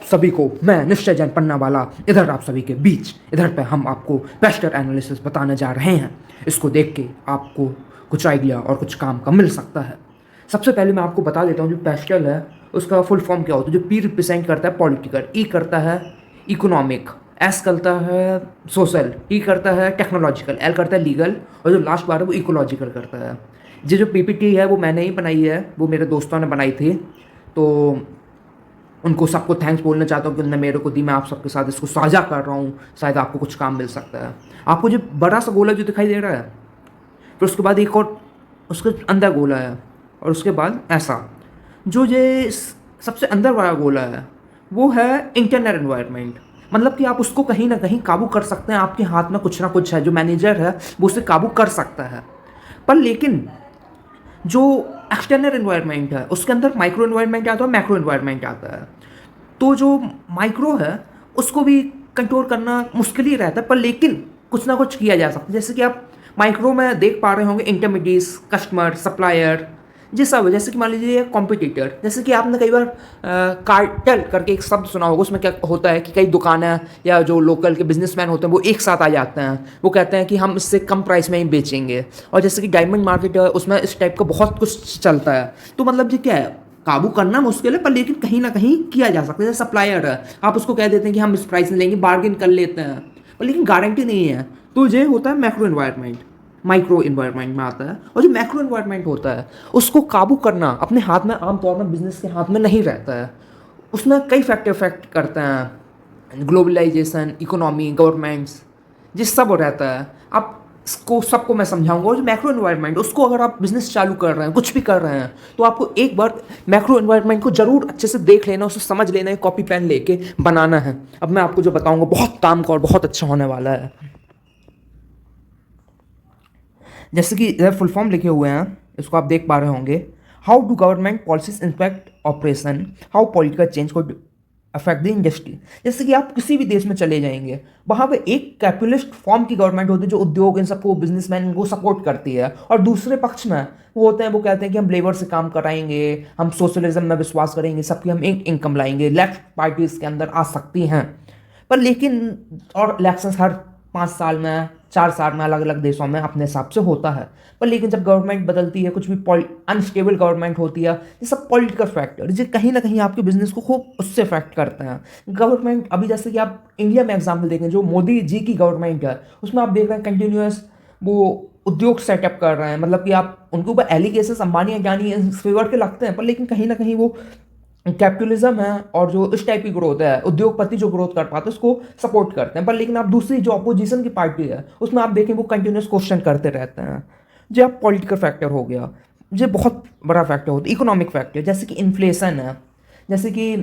सभी को मैं निश्चय जैन पन्ना वाला इधर आप सभी के बीच इधर पे हम आपको पेस्टर एनालिसिस बताने जा रहे हैं। इसको देख के आपको कुछ आइडिया और कुछ काम का मिल सकता है। सबसे पहले मैं आपको बता देता हूँ जो पेस्टल है उसका फुल फॉर्म क्या होता है। जो पी रिप्रेजेंट करता है पॉलिटिकल, ई करता है इकोनॉमिक, एस करता है सोशल, टी करता है टेक्नोलॉजिकल, एल करता है लीगल और जो लास्ट बार है वो इकोलॉजिकल करता है। ये जो पीपीटी है वो मैंने ही बनाई है, वो मेरे दोस्तों ने बनाई थी, तो उनको सबको थैंक्स बोलना चाहता हूँ कि उन्होंने मेरे को दी। मैं आप सबके साथ इसको साझा कर रहा हूँ, शायद आपको कुछ काम मिल सकता है। आपको जो बड़ा सा गोला जो दिखाई दे रहा है, फिर उसके बाद एक और उसके अंदर गोला है, और उसके बाद ऐसा जो ये सबसे अंदर वाला गोला है वो है इंटरनल एनवायरनमेंट। मतलब कि आप उसको कहीं ना कहीं काबू कर सकते हैं, आपके हाथ में कुछ ना कुछ है। जो मैनेजर है वो उसे काबू कर सकता है। पर लेकिन जो एक्सटर्नल एनवायरनमेंट है उसके अंदर माइक्रो एनवायरनमेंट आता है, मैक्रो एनवायरनमेंट आता है। तो जो माइक्रो है उसको भी कंट्रोल करना मुश्किल ही रहता है, पर लेकिन कुछ ना कुछ किया जा सकता है। जैसे कि आप माइक्रो में देख पा रहे होंगे इंटरमीडिएट्स, कस्टमर, सप्लायर, ये सब। जैसे कि मान लीजिए कॉम्पिटिटर, जैसे कि आपने कई बार कार्टेल करके एक शब्द सुना होगा। उसमें क्या होता है कि कई दुकानें या जो लोकल के बिजनेसमैन होते हैं वो एक साथ आ जाते हैं, वो कहते हैं कि हम इससे कम प्राइस में ही बेचेंगे। और जैसे कि डायमंड मार्केट है उसमें इस टाइप का बहुत कुछ चलता है। तो मतलब ये क्या है, काबू करना मुश्किल है पर लेकिन कहीं ना कहीं किया जा सकता है। जैसे सप्लायर है, आप उसको कह देते हैं कि हम इस प्राइस में लेंगे, बार्गेन कर लेते हैं, पर लेकिन गारंटी नहीं है। तो ये होता है मैक्रो इन्वायरमेंट, माइक्रो इन्वायरमेंट में आता है। और जो मैक्रो इन्वायरमेंट होता है उसको काबू करना अपने हाथ में, आमतौर में बिजनेस के हाथ में नहीं रहता है। उसमें कई फैक्टर इफेक्ट करते हैं, ग्लोबलाइजेशन, इकोनॉमी, गवर्नमेंट्स, जिस सब रहता है। आप इसको सबको मैं समझाऊंगा। और जो मैक्रो इन्वायरमेंट, उसको अगर आप बिजनेस चालू कर रहे हैं, कुछ भी कर रहे हैं, तो आपको एक बार मैक्रो इन्वायरमेंट को जरूर अच्छे से देख लेना, उसे समझ लेना है, कॉपी पेन लेके बनाना है। अब मैं आपको जो बताऊंगा बहुत काम का और बहुत अच्छा होने वाला है। जैसे कि इधर फुल फॉर्म लिखे हुए हैं, इसको आप देख पा रहे होंगे। How do government policies impact operation, how political change को अफेक्ट द इंडस्ट्री। जैसे कि आप किसी भी देश में चले जाएंगे, वहाँ पे एक कैपिटलिस्ट फॉर्म की गवर्नमेंट होती है जो उद्योग, इन सबको, बिजनेसमैन को सपोर्ट करती है। और दूसरे पक्ष में वो होते हैं, वो कहते हैं कि हम लेबर से काम कराएंगे, हम सोशलिज्म में विश्वास करेंगे, सबकी हम एक इनकम लाएंगे। लेफ्ट पार्टीज के अंदर आ सकती हैं, पर लेकिन और इलेक्शंस हर 5 साल में, 4 साल में अलग अलग देशों में अपने हिसाब से होता है। पर लेकिन जब गवर्नमेंट बदलती है, कुछ भी अनस्टेबल गवर्नमेंट होती है, ये सब पॉलिटिकल फैक्टर जो कहीं ना कहीं आपके बिजनेस को खूब उससे अफेक्ट करते हैं। गवर्नमेंट अभी जैसे कि आप इंडिया में एग्जाम्पल देखें, जो मोदी जी की गवर्नमेंट है उसमें आप देख रहे हैं कंटिन्यूस वो उद्योग सेटअप कर रहे हैं। मतलब कि आप उनके ऊपर एलिगेशंस अंबानी अडानी फेवर के लगते हैं, पर लेकिन कहीं ना कहीं वो कैपिटलिज्म है और जो इस टाइप की ग्रोथ है, उद्योगपति जो ग्रोथ कर पाते हैं उसको सपोर्ट करते हैं। पर लेकिन आप दूसरी जो अपोजिशन की पार्टी है उसमें आप देखें वो कंटिन्यूस क्वेश्चन करते रहते हैं। जो आप पॉलिटिकल फैक्टर हो गया, जो बहुत बड़ा फैक्टर होता है। इकोनॉमिक फैक्टर जैसे कि इन्फ्लेशन है, जैसे कि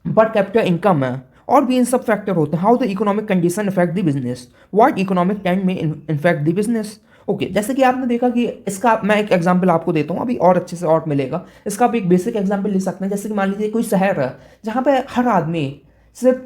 पर कैपिटल इनकम है, और भी इन सब फैक्टर होते हैं। How the economic condition effect the business, what economic trend में इन्फेक्ट द बिजनेस। ओके, जैसे कि आपने देखा कि इसका मैं एक एग्जांपल आपको देता हूँ, अभी और अच्छे से और मिलेगा। इसका आप एक बेसिक एग्जांपल ले सकते हैं। जैसे कि मान लीजिए कोई शहर है जहाँ पे हर आदमी सिर्फ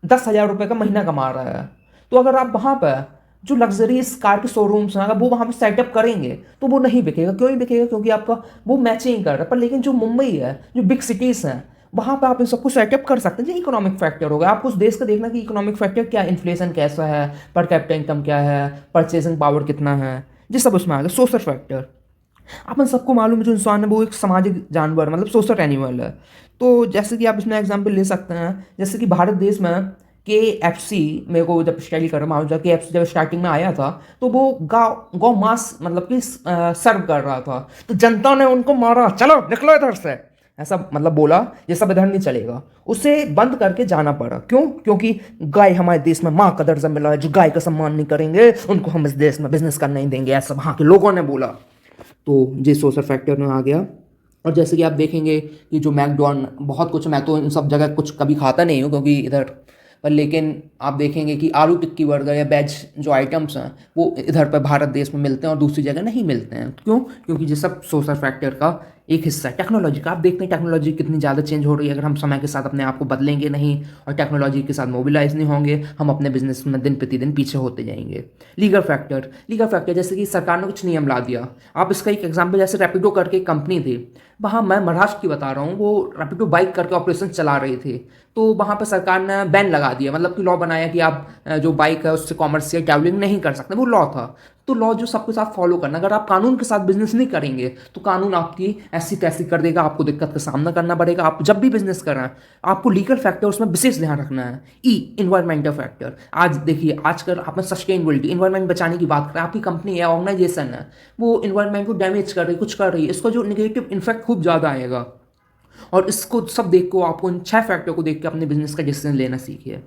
10,000 रुपये का महीना कमा रहा है, तो अगर आप वहाँ पर जो लग्जरीज कार के शोरूम्स हैं अगर वो वहाँ पे सेटअप करेंगे तो वो नहीं बिकेगा। क्यों नहीं बिकेगा? क्योंकि आपका वो मैच नहीं कर रहा है। पर लेकिन जो मुंबई है, जो बिग सिटीज़ हैं, वहाँ पे आप इन सबको सेटअप कर सकते हैं। जो इकोनॉमिक फैक्टर होगा, आपको उस देश का देखना कि इकोनॉमिक फैक्टर क्या है, इन्फ्लेशन कैसा है, पर कैपिटल इनकम क्या है, परचेसिंग पावर कितना है, ये सब उसमें आ गया। सोशल फैक्टर, अपन सबको मालूम है जो इंसान है वो एक सामाजिक जानवर, मतलब सोशल एनिमल है। तो जैसे कि आप इसमें एग्जांपल ले सकते हैं, जैसे कि भारत देश में KFC, मेरे को जब स्टडी कर रहा हूँ, KFC जब स्टार्टिंग में आया था तो वो गौ मांस मतलब कि सर्व कर रहा था, तो जनता ने उनको मारा, चलो निकलो इधर से, ऐसा मतलब बोला, ये सब इधर नहीं चलेगा। उसे बंद करके जाना पड़ा। क्यों? क्योंकि गाय हमारे देश में माँ का दर्जा मिला है, जो गाय का सम्मान नहीं करेंगे उनको हम इस देश में बिजनेस करने नहीं देंगे, ऐसा वहाँ के लोगों ने बोला। तो ये सोशल फैक्टर में आ गया। और जैसे कि आप देखेंगे कि जो मैकडॉन, बहुत कुछ, मैं तो इन सब जगह कुछ कभी खाता नहीं हूँ क्योंकि इधर, पर लेकिन आप देखेंगे कि आलू टिक्की बर्गर या वेज जो आइटम्स हैं वो इधर पर भारत देश में मिलते हैं और दूसरी जगह नहीं मिलते हैं। क्यों? क्योंकि ये सब सोशल फैक्टर का एक हिस्सा टेक्नोलॉजी का। आप देखते हैं टेक्नोलॉजी कितनी ज़्यादा चेंज हो रही है। अगर हम समय के साथ अपने आप को बदलेंगे नहीं और टेक्नोलॉजी के साथ मोबिलाइज नहीं होंगे, हम अपने बिजनेस में दिन प्रतिदिन पीछे होते जाएंगे। लीगल फैक्टर जैसे कि सरकार ने कुछ नियम ला दिया। आप इसका एक एग्जाम्पल, जैसे रैपिडो करके कंपनी थी, वहाँ मैं महाराष्ट्र की बता रहा हूँ, वो रैपिडो बाइक करके ऑपरेशन चला रही थी, तो वहाँ पर सरकार ने बैन लगा दिया, मतलब कि लॉ बनाया कि आप जो बाइक है उससे कॉमर्शियल ट्रैवलिंग नहीं कर सकते। वो लॉ था, तो लॉ जो सबके साथ फॉलो करना। अगर आप कानून के साथ बिजनेस नहीं करेंगे तो कानून आपकी ऐसी तैसी कर देगा, आपको दिक्कत का सामना करना पड़ेगा। आप जब भी बिजनेस कर रहे हैं आपको लीगल फैक्टर उसमें विशेष ध्यान रखना है। Environmental factor. आज देखिए, आजकल आपने सस्टेनेबिलिटी, इन्वायरमेंट बचाने की बात करें, आपकी कंपनी है, ऑर्गेनाइजेशन है, वो इन्वायरमेंट को डैमेज कर रही है, कुछ कर रही है, इसका जो निगेटिव इन्फेक्ट खूब ज़्यादा आएगा। और इसको सब देख को आपको इन 6 फैक्टर को देख के अपने बिजनेस का डिसीजन लेना सीखिए।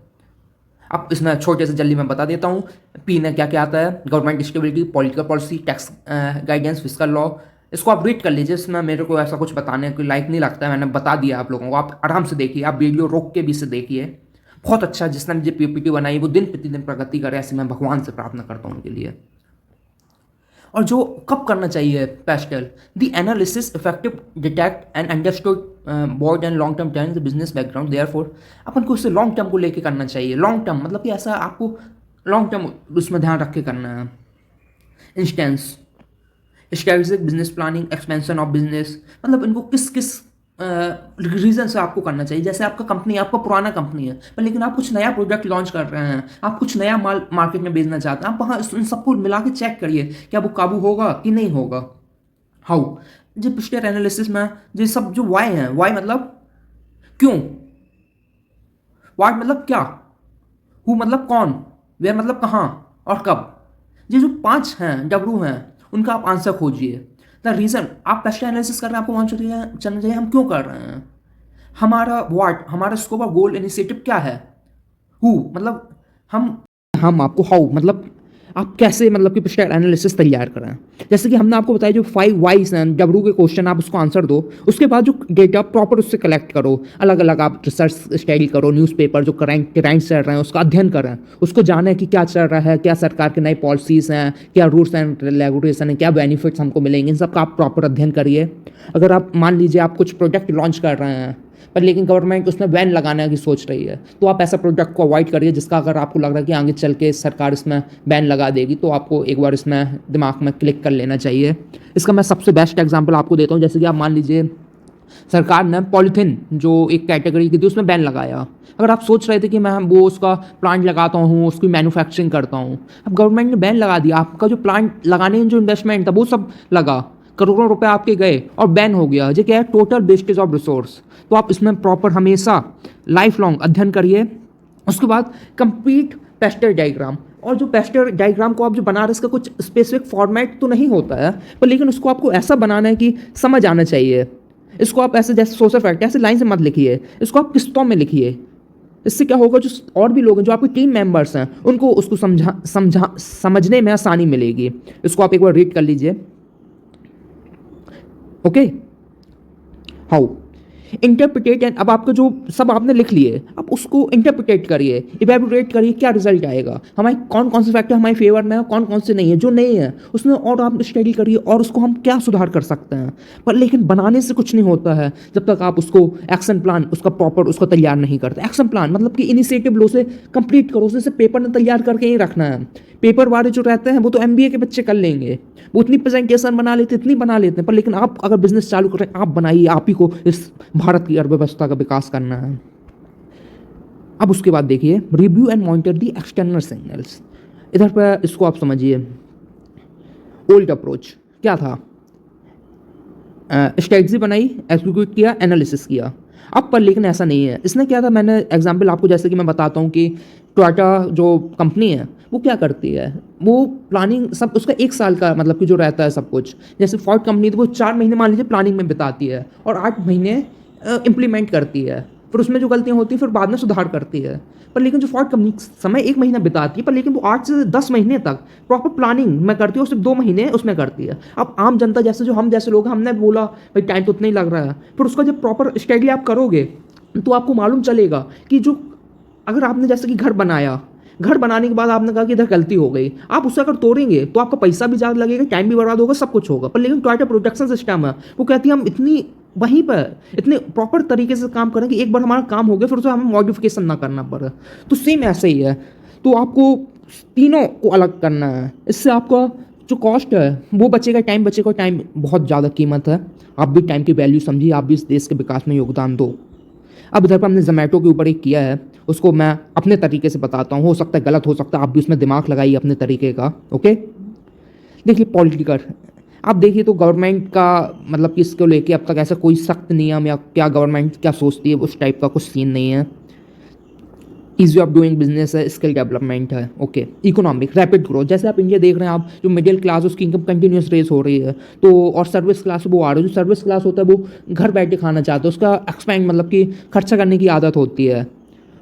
अब इसमें छोटे से जल्दी मैं बता देता हूँ। पी में क्या क्या आता है: government stability, political policy, tax guidance, fiscal law. इसको आप रीड कर लीजिए, इसमें मेरे को ऐसा कुछ बताने को लाइक नहीं लगता है, मैंने बता दिया आप लोगों को। आप आराम से देखिए, आप वीडियो रोक के भी से देखिए। बहुत अच्छा, जिसने मुझे पीपीटी बनाई वो दिन प्रतिदिन प्रगति करे, ऐसे मैं भगवान से प्रार्थना करता हूँ उनके लिए। और जो कब करना चाहिए PESTEL: the analysis effective detect and understood broad and long term trends, business background. Therefore अपन को उससे लॉन्ग टर्म को लेके करना चाहिए। लॉन्ग टर्म मतलब कि ऐसा आपको लॉन्ग टर्म उसमें ध्यान रख के करना है। Instance: strategic business planning, expansion of business, मतलब इनको किस किस रीजन से आपको करना चाहिए। जैसे आपका कंपनी, आपका पुराना कंपनी है पर लेकिन आप कुछ नया प्रोडक्ट लॉन्च कर रहे हैं, आप कुछ नया माल मार्केट में बेचना चाहते हैं, आप वहाँ इन सबको मिला के चेक करिए क्या वो काबू होगा कि नहीं होगा। हाउ: जो पिछले एनालिसिस में ये सब जो वाई हैं, वाई मतलब क्यों, वाट मतलब क्या, हु मतलब कौन, वेयर मतलब कहाँ और कब। ये जो 5 हैं, डब्ल्यू हैं, उनका आप आंसर खोजिए। द रीज़न, आप पेस्ट एनालिसिस कर रहे हैं, आपको मान चलना चाहिए हम क्यों कर रहे हैं, हमारा वाट, हमारा स्कोप और गोल इनिशिएटिव क्या है, हु मतलब हम आपको हाउ मतलब आप कैसे, मतलब कि पिछले एनालिसिस तैयार करें। जैसे कि हमने आपको बताया जो 5 वाइज हैं, डब्ल्यू के क्वेश्चन आप उसको आंसर दो, उसके बाद जो डेटा प्रॉपर उससे कलेक्ट करो, अलग अलग आप रिसर्च स्टडी करो, न्यूज़पेपर जो करंट ट्रेंड्स चल रहे हैं उसका अध्ययन करें, उसको जानें कि क्या चल रहा है, क्या सरकार के नई पॉलिसीज़ हैं, क्या रूल्स एंड रेगुलेशन है, क्या बेनिफिट्स हमको मिलेंगे, इन सब का आप प्रॉपर अध्ययन करिए। अगर आप मान लीजिए आप कुछ प्रोडक्ट लॉन्च कर रहे हैं पर लेकिन गवर्नमेंट उसमें बैन लगाने की सोच रही है, तो आप ऐसा प्रोडक्ट को अवॉइड करिए जिसका अगर आपको लग रहा है कि आगे चल के सरकार इसमें बैन लगा देगी, तो आपको एक बार इसमें दिमाग में क्लिक कर लेना चाहिए। इसका मैं सबसे बेस्ट एग्जांपल आपको देता हूँ। जैसे कि आप मान लीजिए सरकार ने पॉलीथीन जो एक कैटेगरी की थी उसमें बैन लगाया। अगर आप सोच रहे थे कि मैं वो उसका प्लांट लगाता हूँ, उसकी मैन्युफैक्चरिंग करता हूँ, अब गवर्नमेंट ने बैन लगा दिया, आपका जो प्लांट लगाने में जो इन्वेस्टमेंट था वो सब लगा, करोड़ों रुपए आपके गए और बैन हो गया। ये क्या है? Total wastage of resource. तो आप इसमें प्रॉपर हमेशा लाइफ लॉन्ग अध्ययन करिए। उसके बाद कंप्लीट पेस्टर डायग्राम, और जो पेस्टर डायग्राम को आप जो बना रहे हैं इसका कुछ स्पेसिफिक फॉर्मेट तो नहीं होता है, पर लेकिन उसको आपको ऐसा बनाना है कि समझ आना चाहिए। इसको आप ऐसे जैसे सोशल फैक्ट ऐसे लाइन से मत लिखिए, इसको आप किस्तों में लिखिए। इससे क्या होगा, जो और भी लोग हैं, जो आपके टीम मेंबर्स हैं, उनको उसको समझने में आसानी मिलेगी। इसको आप एक बार रीड कर लीजिए। ओके, हाउ इंटरप्रिटेट, एंड अब आपका जो सब आपने लिख लिए, आप उसको इंटरप्रिटेट करिए, इवेलुएट करिए, क्या रिजल्ट आएगा, हमारे कौन कौन से फैक्टर हमारे फेवर में है, कौन कौन से नहीं है, जो नहीं है उसमें और आप स्टडी करिए और उसको हम क्या सुधार कर सकते हैं। पर लेकिन बनाने से कुछ नहीं होता है जब तक आप उसको एक्शन प्लान उसका प्रॉपर उसको तैयार नहीं करते। एक्शन प्लान मतलब कि इनिशिएटिव लो से कंप्लीट करो, उसे पेपर में तैयार करके ही रखना है। पेपर वाले जो रहते हैं वो तो MBA के बच्चे कर लेंगे, वो इतनी प्रेजेंटेशन बना लेते, इतनी बना लेते हैं, पर लेकिन आप अगर बिजनेस चालू कर रहे हैं, आप बनाइए, आप ही को इस भारत की अर्थव्यवस्था का विकास करना है। अब उसके बाद देखिए, review and monitor the external signals. इधर पर इसको आप समझिए। ओल्ड अप्रोच क्या था? स्ट्रेटजी बनाई, एग्जीक्यूट किया, एनालिसिस किया। अब पर लेकिन ऐसा नहीं है। इसने क्या था, मैंने एग्जांपल आपको जैसे कि मैं बताता हूँ कि टोयोटा जो कंपनी है वो क्या करती है, वो प्लानिंग सब उसका 1 साल का मतलब कि जो रहता है सब कुछ। जैसे फोर्ड कंपनी तो वो 4 महीने मान लीजिए प्लानिंग में बिताती है और 8 महीने इम्प्लीमेंट करती है, फिर उसमें जो गलतियाँ होती हैं फिर बाद में सुधार करती है। पर लेकिन जो फोर्ड कंपनी समय 1 महीना बिताती है, पर लेकिन वो 8 से 10 महीने तक प्रॉपर प्लानिंग में करती है और सिर्फ 2 महीने उसमें करती है। अब आम जनता जैसे जो हम जैसे लोग, हमने बोला भाई टाइम तो उतना ही लग रहा है, फिर उसका जब प्रॉपर स्टडी आप करोगे तो आपको मालूम चलेगा कि जो अगर आपने जैसे कि घर बनाया, घर बनाने के बाद आपने कहा कि इधर गलती हो गई, आप उससे अगर तोड़ेंगे तो आपका पैसा भी ज़्यादा लगेगा, टाइम भी बर्बाद होगा, सब कुछ होगा। पर लेकिन टोयोटा प्रोटेक्शन सिस्टम है, वो कहती है हम इतनी वहीं पर इतने प्रॉपर तरीके से काम करें कि एक बार हमारा काम हो गया फिर उसे हमें मॉडिफिकेशन ना करना पड़े। तो सेम ऐसे ही है, तो आपको तीनों को अलग करना है, इससे आपका जो कॉस्ट है वो बचेगा, टाइम बचेगा। टाइम बहुत ज़्यादा कीमत है, आप भी टाइम की वैल्यू समझिए, आप भी इस देश के विकास में योगदान दो। अब इधर पर हमने जोमेटो के ऊपर एक किया है, उसको मैं अपने तरीके से बताता हूँ, हो सकता है गलत हो सकता है, आप भी उसमें दिमाग लगाइए अपने तरीके का। ओके, देखिए पॉलिटिकल, आप देखिए तो गवर्नमेंट का मतलब कि इसको लेके अब तक ऐसा कोई सख्त नियम या क्या गवर्नमेंट क्या सोचती है उस टाइप का कुछ सीन नहीं है। ईजी ऑफ डूइंग बिजनेस है, स्किल डेवलपमेंट है। ओके, इकोनॉमिक रैपिड ग्रोथ, जैसे आप इंडिया देख रहे हैं, आप जो मिडिल क्लास उसकी इनकम कंटिन्यूस रेस हो रही है, तो और सर्विस क्लास वो आ रही है, जो सर्विस क्लास होता है वो घर बैठ के खाना चाहता है, उसका एक्सपेंड मतलब कि खर्चा करने की आदत होती है,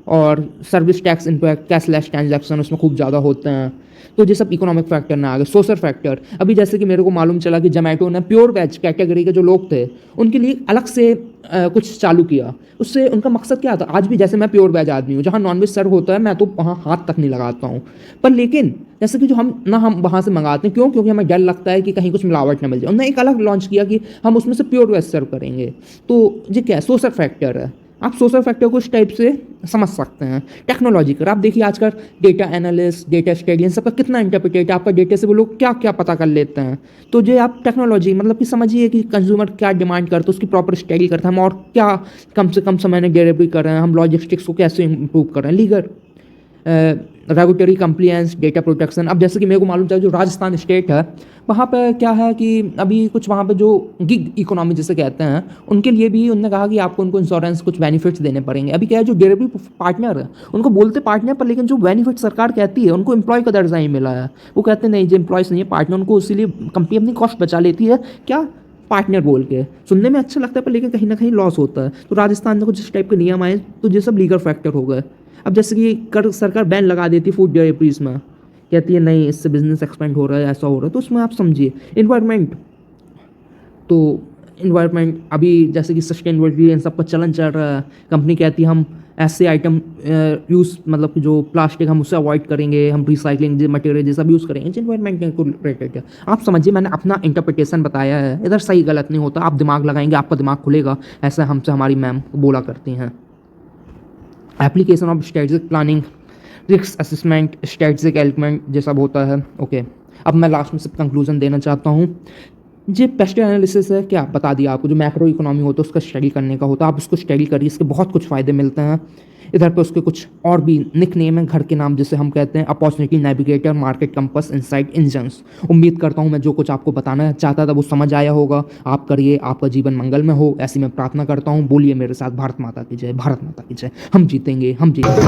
और service tax impact, cashless transaction उसमें खूब ज़्यादा होते हैं। तो ये सब इकोनॉमिक फैक्टर ना आ गए। सोशल फैक्टर, अभी जैसे कि मेरे को मालूम चला कि जोमेटो ने प्योर वेज कैटेगरी के जो लोग थे उनके लिए अलग से कुछ चालू किया, उससे उनका मकसद क्या था। आज भी जैसे मैं प्योर वेज आदमी हूँ, जहाँ नॉनवेज सर्व होता है मैं तो वहाँ हाथ तक नहीं लगाता हूँ, पर लेकिन जैसे कि जो हम वहाँ से मंगाते हैं, क्यों? क्योंकि हमें डर लगता है कि कहीं कुछ मिलावट ना मिल जाए। उन्होंने एक अलग लॉन्च किया कि हम उसमें से प्योर वेज सर्व करेंगे। तो ये क्या है? सोशल फैक्टर है। आप सोशल फैक्टर को इस टाइप से समझ सकते हैं। टेक्नोलॉजी कर, आप देखिए आजकल डेटा एनालिस्ट, डेटा स्टडी सबका कितना इंटरप्रिटेट, आपका डेटा से वो लोग क्या क्या पता कर लेते हैं। तो जो आप टेक्नोलॉजी मतलब कि समझिए कि कंज्यूमर क्या डिमांड करते हैं, उसकी प्रॉपर स्टडी करते हैं हम, और क्या कम से कम समय में डिलीवरी कर रहे हैं हम, लॉजिस्टिक्स को कैसे इंप्रूव कर रहे हैं, legal regulatory compliance, data protection. अब जैसे कि मेरे को मालूम चला जो राजस्थान स्टेट है वहाँ पर क्या है कि अभी कुछ वहाँ पे जो गिग इकोनॉमी जिसे कहते हैं उनके लिए भी उन्होंने कहा कि आपको उनको इंश्योरेंस कुछ बेनिफिट्स देने पड़ेंगे। अभी क्या है, जो डिलीवरी पार्टनर है उनको बोलते पार्टनर पर, लेकिन जो बेनिफिट सरकार कहती है उनको एम्प्लॉय का दर्जा ही मिला है। वो कहते हैं नहीं, जो एम्प्लॉयज़ नहीं है पार्टनर, उनको इसीलिए कंपनी अपनी कॉस्ट बचा लेती है, क्या पार्टनर बोल के। सुनने में अच्छा लगता है पर लेकिन कहीं ना कहीं लॉस होता है। तो राजस्थान में कुछ इस टाइप के नियम आए तो ये सब लीगल फैक्टर हो गए। अब जैसे कि कर सरकार बैन लगा देती है फूड डिलीवरीज में, कहती है नहीं इससे बिजनेस एक्सपेंड हो रहा है, ऐसा हो रहा है, तो उसमें आप समझिए। इन्वायरमेंट, तो इन्वायरमेंट अभी जैसे कि सस्टेनेबिलिटी इन सब का चलन चल रहा है, कंपनी कहती है हम ऐसे आइटम यूज़ मतलब कि जो प्लास्टिक हम उससे अवॉइड करेंगे, हम रिसाइकलिंग मटेरियल ये सब यूज़ करेंगे, इन्वायरमेंट को रिलेटेड है। आप समझिए मैंने अपना इंटरप्रिटेशन बताया है, इधर सही गलत नहीं होता, आप दिमाग लगाएंगे आपका दिमाग खुलेगा, ऐसा हमसे हमारी मैम बोला करती हैं। Application of strategic planning, risk assessment, strategic element ये सब होता है। ओके, अब मैं लास्ट में सब कंक्लूजन देना चाहता हूँ। ये पेस्ट एनालिसिस है, क्या बता दिया आपको, जो मैक्रो इकोनॉमी होता है उसका स्टडी करने का होता है, आप उसको स्टडी करिए, इसके बहुत कुछ फ़ायदे मिलते हैं। इधर पे उसके कुछ और भी निक नेम है घर के नाम, जिसे हम कहते हैं opportunity navigator, market compass, insight engines. उम्मीद करता हूँ मैं जो कुछ आपको बताना चाहता था वो समझ आया होगा। आप करिए, आपका जीवन मंगल में हो, ऐसी मैं प्रार्थना करता हूँ। बोलिए मेरे साथ, भारत माता की जय, भारत माता की जय। हम जीतेंगे, हम जीतेंगे।